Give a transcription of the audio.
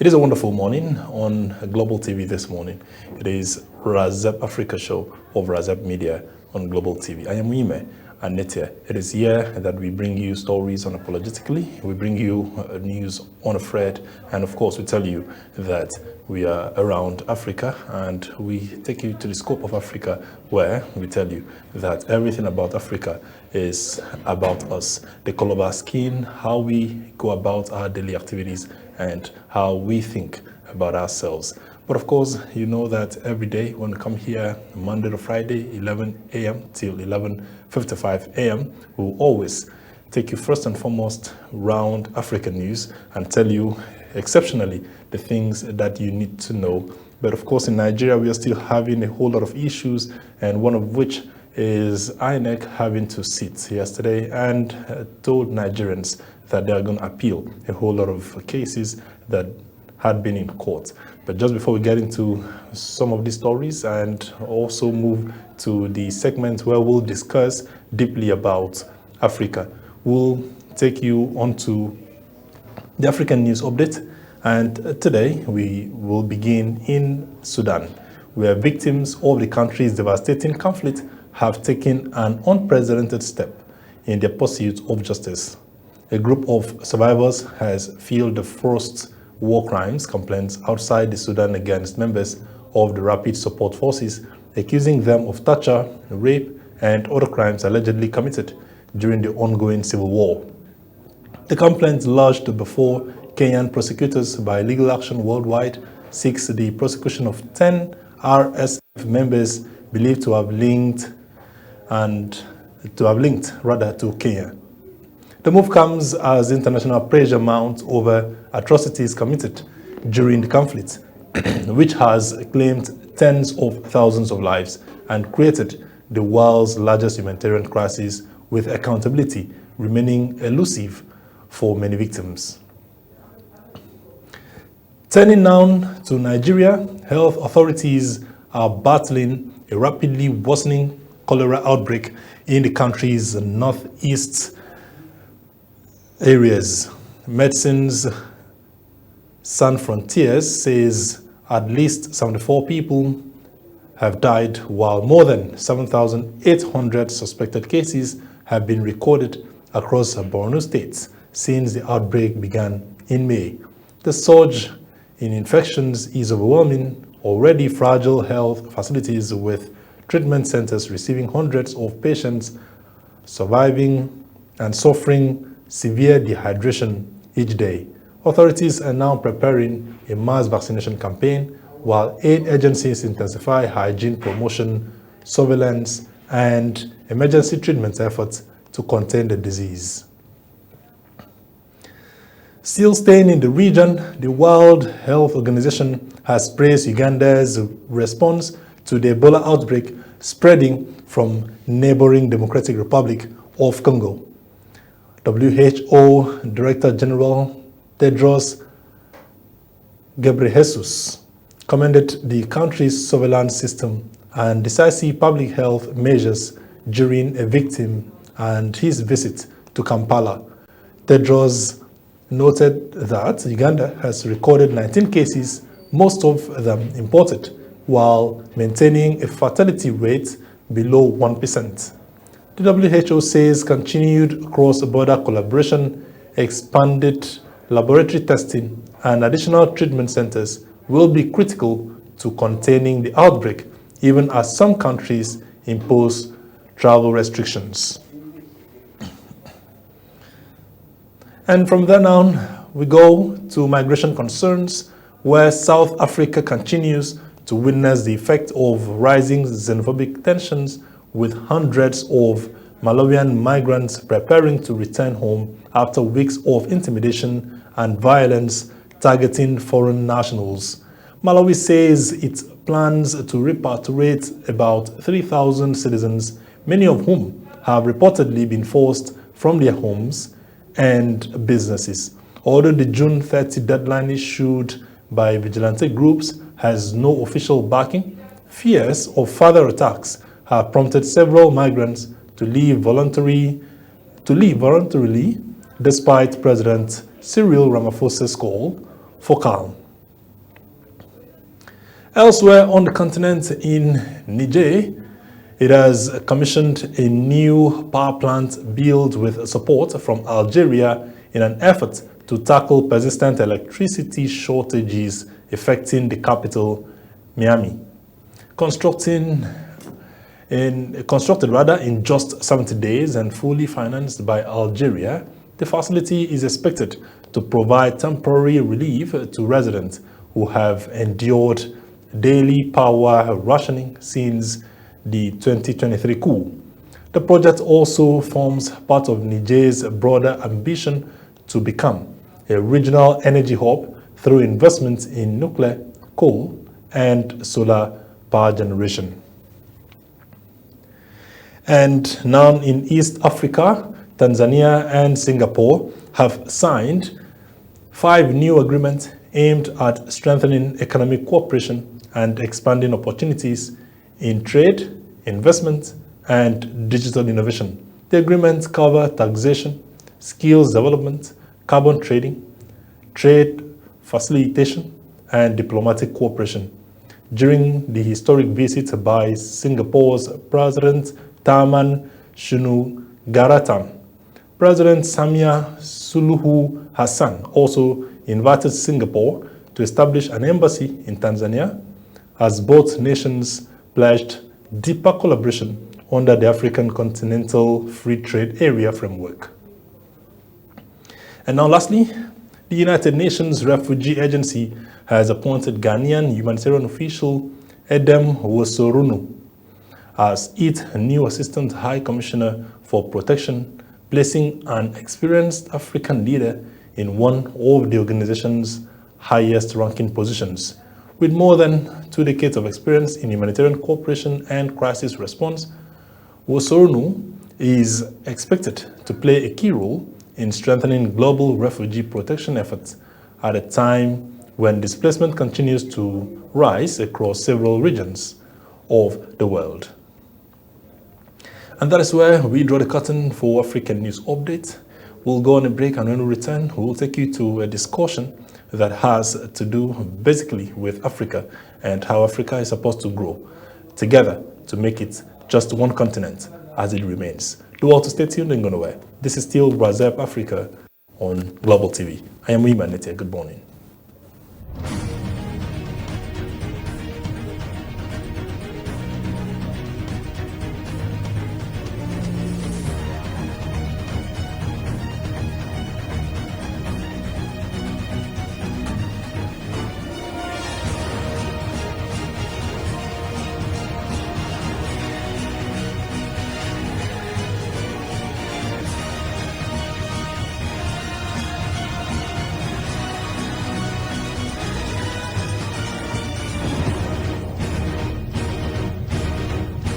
It is a wonderful morning on Global TV this morning. It is Razep Africa show of Razep Media on Global TV. I am Wime Anetia. It is here that we bring you stories unapologetically. We bring you news unafraid. And of course, we tell you that we are around Africa and we take you to the scope of Africa where we tell you that everything about Africa is about us. The color of our skin, how we go about our daily activities, and how we think about ourselves. But of course, you know that every day when we come here, Monday to Friday, 11 a.m. till 11:55 a.m., we'll always take you first and foremost round African news and tell you exceptionally the things that you need to know. But of course, in Nigeria, we are still having a whole lot of issues, and one of which is INEC having to sit yesterday and told Nigerians that they are going to appeal a whole lot of cases that had been in court. But just before we get into some of these stories and also move to the segment where we'll discuss deeply about Africa, we'll take you onto the African News Update. And today we will begin in Sudan, where victims of the country's devastating conflict have taken an unprecedented step in their pursuit of justice. A group of survivors has filed the first war crimes complaints outside the Sudan against members of the Rapid Support Forces, accusing them of torture, rape, and other crimes allegedly committed during the ongoing civil war. The complaint lodged before Kenyan prosecutors by Legal Action Worldwide seeks the prosecution of 10 RSF members believed to have linked to Kenya. The move comes as international pressure mounts over atrocities committed during the conflict, which has claimed tens of thousands of lives and created the world's largest humanitarian crisis, with accountability remaining elusive for many victims. Turning now to Nigeria, health authorities are battling a rapidly worsening cholera outbreak in the country's northeast areas. Medicines Sans Frontiers says at least 74 people have died, while more than 7,800 suspected cases have been recorded across Borno State since the outbreak began in May. The surge in infections is overwhelming already fragile health facilities, with treatment centers receiving hundreds of patients surviving and suffering severe dehydration each day. Authorities are now preparing a mass vaccination campaign, while aid agencies intensify hygiene promotion, surveillance, and emergency treatment efforts to contain the disease. Still staying in the region, the World Health Organization has praised Uganda's response to the Ebola outbreak spreading from neighboring Democratic Republic of Congo. WHO Director General Tedros Ghebreyesus commended the country's surveillance system and decisive public health measures during a victim and his visit to Kampala. Tedros noted that Uganda has recorded 19 cases, most of them imported, while maintaining a fatality rate below 1%. The WHO says continued cross-border collaboration, expanded laboratory testing, and additional treatment centers will be critical to containing the outbreak, even as some countries impose travel restrictions. And from then on, we go to migration concerns, where South Africa continues to witness the effect of rising xenophobic tensions, with hundreds of Malawian migrants preparing to return home after weeks of intimidation and violence targeting foreign nationals. Malawi says it plans to repatriate about 3,000 citizens, many of whom have reportedly been forced from their homes and businesses. Although the June 30 deadline issued by vigilante groups has no official backing, fears of further attacks have prompted several migrants to leave voluntarily, despite President Cyril Ramaphosa's call for calm. Elsewhere on the continent, in Niger, it has commissioned a new power plant built with support from Algeria in an effort to tackle persistent electricity shortages affecting the capital, Niamey. Constructed in just 70 days and fully financed by Algeria, the facility is expected to provide temporary relief to residents who have endured daily power rationing since the 2023 coup. The project also forms part of Niger's broader ambition to become a regional energy hub through investments in nuclear, coal, and solar power generation. And now in East Africa, Tanzania and Singapore have signed 5 new agreements aimed at strengthening economic cooperation and expanding opportunities in trade, investment, and digital innovation. The agreements cover taxation, skills development, carbon trading, trade facilitation, and diplomatic cooperation. During the historic visit by Singapore's President Tharman Shanmugaratnam, President Samia Suluhu Hassan also invited Singapore to establish an embassy in Tanzania, as both nations pledged deeper collaboration under the African Continental Free Trade Area framework. And now lastly, the United Nations Refugee Agency has appointed Ghanaian humanitarian official Edem Wosorunu as its new Assistant High Commissioner for Protection, placing an experienced African leader in one of the organization's highest ranking positions. With more than 2 decades of experience in humanitarian cooperation and crisis response, Wosorunu is expected to play a key role in strengthening global refugee protection efforts at a time when displacement continues to rise across several regions of the world. And that is where we draw the curtain for African News Update. We'll go on a break, and when we return, we'll take you to a discussion that has to do basically with Africa and how Africa is supposed to grow together to make it just one continent as it remains. Do all to stay tuned and go nowhere. This is still RAZEP Africa on Global TV. I am Wima Nete. Good morning.